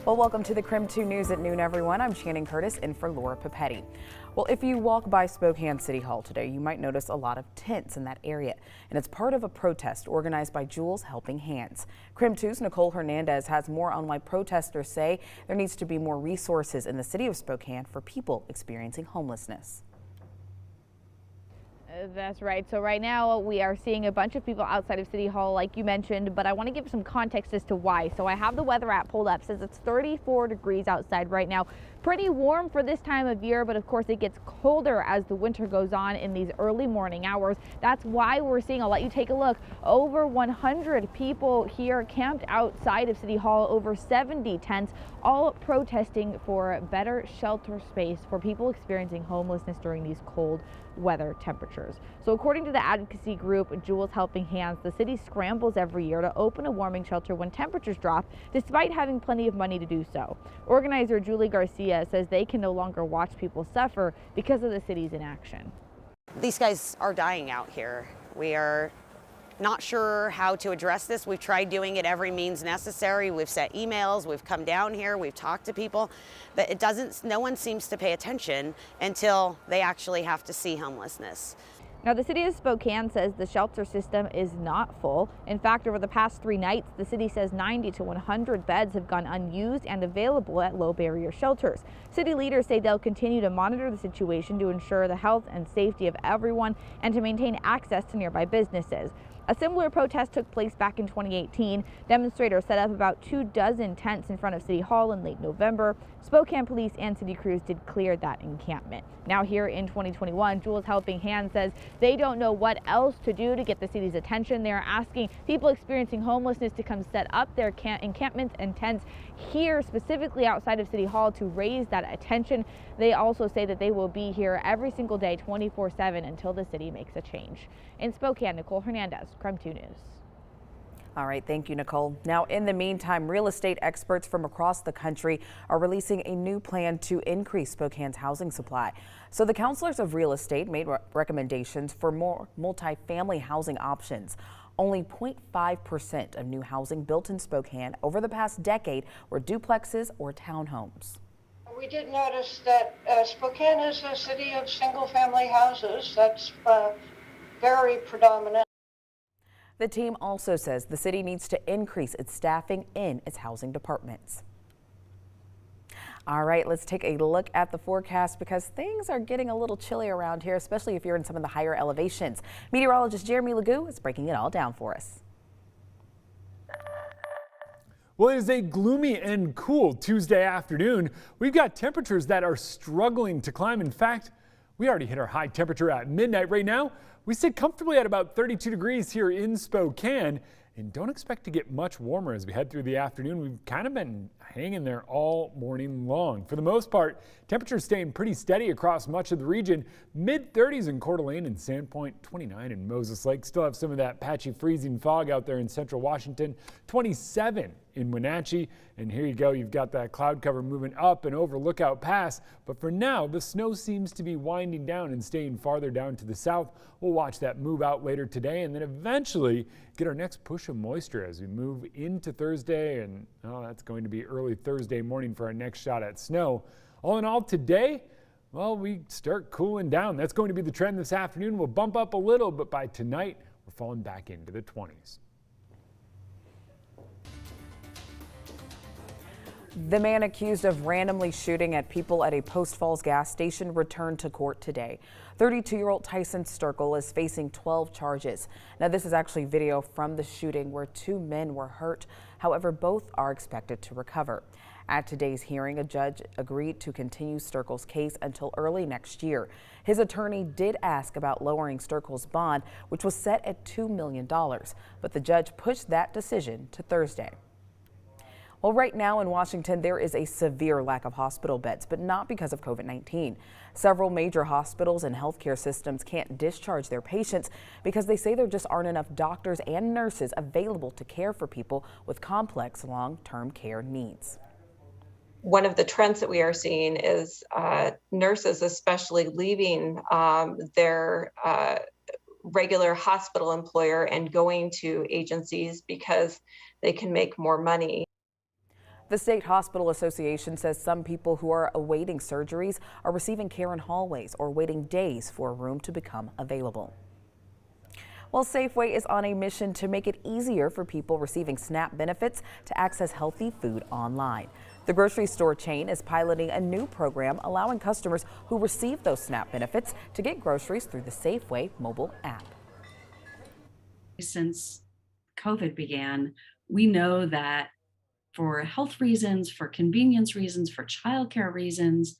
Well, welcome to the KREM 2 News at noon, everyone. I'm Shannon Curtis in for Laura Papetti. Well, if you walk by Spokane City Hall today, you might notice a lot of tents in that area, and it's part of a protest organized by Jules Helping Hands. KREM 2's Nicole Hernandez has more on why protesters say there needs to be more resources in the city of Spokane for people experiencing homelessness. That's right. So right now we are seeing a bunch of people outside of City Hall, like you mentioned, but I want to give some context as to why. So I have the weather app pulled up. It says it's 34 degrees outside right now. Pretty warm for this time of year, but of course it gets colder as the winter goes on in these early morning hours. That's why we're seeing, I'll let you take a look, over 100 people here camped outside of City Hall, over 70 tents, all protesting for better shelter space for people experiencing homelessness during these cold weather temperatures. So according to the advocacy group Jules Helping Hands, the city scrambles every year to open a warming shelter when temperatures drop, despite having plenty of money to do so. Organizer Julie Garcia says they can no longer watch people suffer because of the city's inaction. These guys are dying out here. We are not sure how to address this. We've tried doing it every means necessary. We've sent emails, we've come down here, we've talked to people, but no one seems to pay attention until they actually have to see homelessness. Now, the city of Spokane says the shelter system is not full. In fact, over the past 3 nights, the city says 90 to 100 beds have gone unused and available at low barrier shelters. City leaders say they'll continue to monitor the situation to ensure the health and safety of everyone and to maintain access to nearby businesses. A similar protest took place back in 2018. Demonstrators set up about 24 tents in front of City Hall in late November. Spokane police and city crews did clear that encampment. Now here in 2021, Jules Helping Hands says they don't know what else to do to get the city's attention. They are asking people experiencing homelessness to come set up their encampments and tents here, specifically outside of City Hall, to raise that attention. They also say that they will be here every single day, 24/7, until the city makes a change. In Spokane, Nicole Hernandez, KREM 2 News. All right, thank you, Nicole. Now, in the meantime, real estate experts from across the country are releasing a new plan to increase Spokane's housing supply. So the counselors of real estate made recommendations for more multifamily housing options. Only 0.5% of new housing built in Spokane over the past decade were duplexes or townhomes. We did notice that Spokane is a city of single-family houses. That's very predominant. The team also says the city needs to increase its staffing in its housing departments. All right, let's take a look at the forecast because things are getting a little chilly around here, especially if you're in some of the higher elevations. Meteorologist Jeremy Legoo is breaking it all down for us. Well, it is a gloomy and cool Tuesday afternoon. We've got temperatures that are struggling to climb. In fact, we already hit our high temperature at midnight. Right now, we sit comfortably at about 32 degrees here in Spokane and don't expect to get much warmer as we head through the afternoon. We've kind of been hanging there all morning long. For the most part, temperatures staying pretty steady across much of the region. Mid-30s in Coeur d'Alene and Sandpoint, 29 in Moses Lake. Still have some of that patchy freezing fog out there in central Washington. 27 in Wenatchee. And here you go, you've got that cloud cover moving up and over Lookout Pass. But for now, the snow seems to be winding down and staying farther down to the south. We'll watch that move out later today and then eventually get our next push of moisture as we move into Thursday. And that's going to be early Thursday morning for our next shot at snow. All in all, today, well, we start cooling down. That's going to be the trend this afternoon. We'll bump up a little, but by tonight, we're falling back into the 20s. The man accused of randomly shooting at people at a Post Falls gas station returned to court today. 32-year-old Tyson Sturkle is facing 12 charges. Now, this is actually video from the shooting where 2 men were hurt. However, both are expected to recover. At today's hearing, a judge agreed to continue Sturkle's case until early next year. His attorney did ask about lowering Sturkle's bond, which was set at $2 million, but the judge pushed that decision to Thursday. Well, right now in Washington, there is a severe lack of hospital beds, but not because of COVID-19. Several major hospitals and healthcare systems can't discharge their patients because they say there just aren't enough doctors and nurses available to care for people with complex long-term care needs. One of the trends that we are seeing is nurses especially leaving their regular hospital employer and going to agencies because they can make more money. The State Hospital Association says some people who are awaiting surgeries are receiving care in hallways or waiting days for a room to become available. Well, Safeway is on a mission to make it easier for people receiving SNAP benefits to access healthy food online. The grocery store chain is piloting a new program allowing customers who receive those SNAP benefits to get groceries through the Safeway mobile app. Since COVID began, we know that for health reasons, for convenience reasons, for childcare reasons,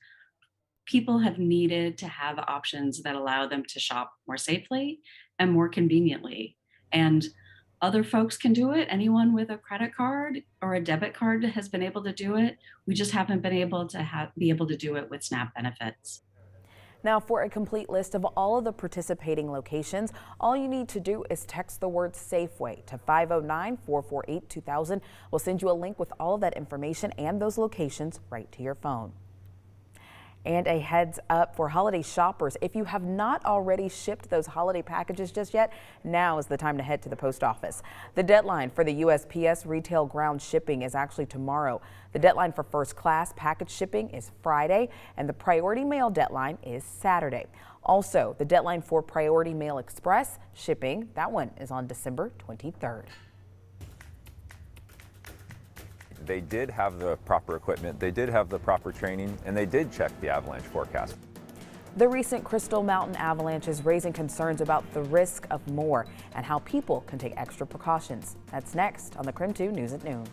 people have needed to have options that allow them to shop more safely and more conveniently. And other folks can do it. Anyone with a credit card or a debit card has been able to do it. We just haven't been able to be able to do it with SNAP benefits. Now, for a complete list of all of the participating locations, all you need to do is text the word Safeway to 509-448-2000. We'll send you a link with all of that information and those locations right to your phone. And a heads up for holiday shoppers. If you have not already shipped those holiday packages just yet, now is the time to head to the post office. The deadline for the USPS retail ground shipping is actually tomorrow. The deadline for first class package shipping is Friday, and the priority mail deadline is Saturday. Also, the deadline for priority mail express shipping, that one is on December 23rd. They did have the proper equipment, they did have the proper training, and they did check the avalanche forecast. The recent Crystal Mountain avalanche is raising concerns about the risk of more and how people can take extra precautions. That's next on the KREM 2 News at Noon.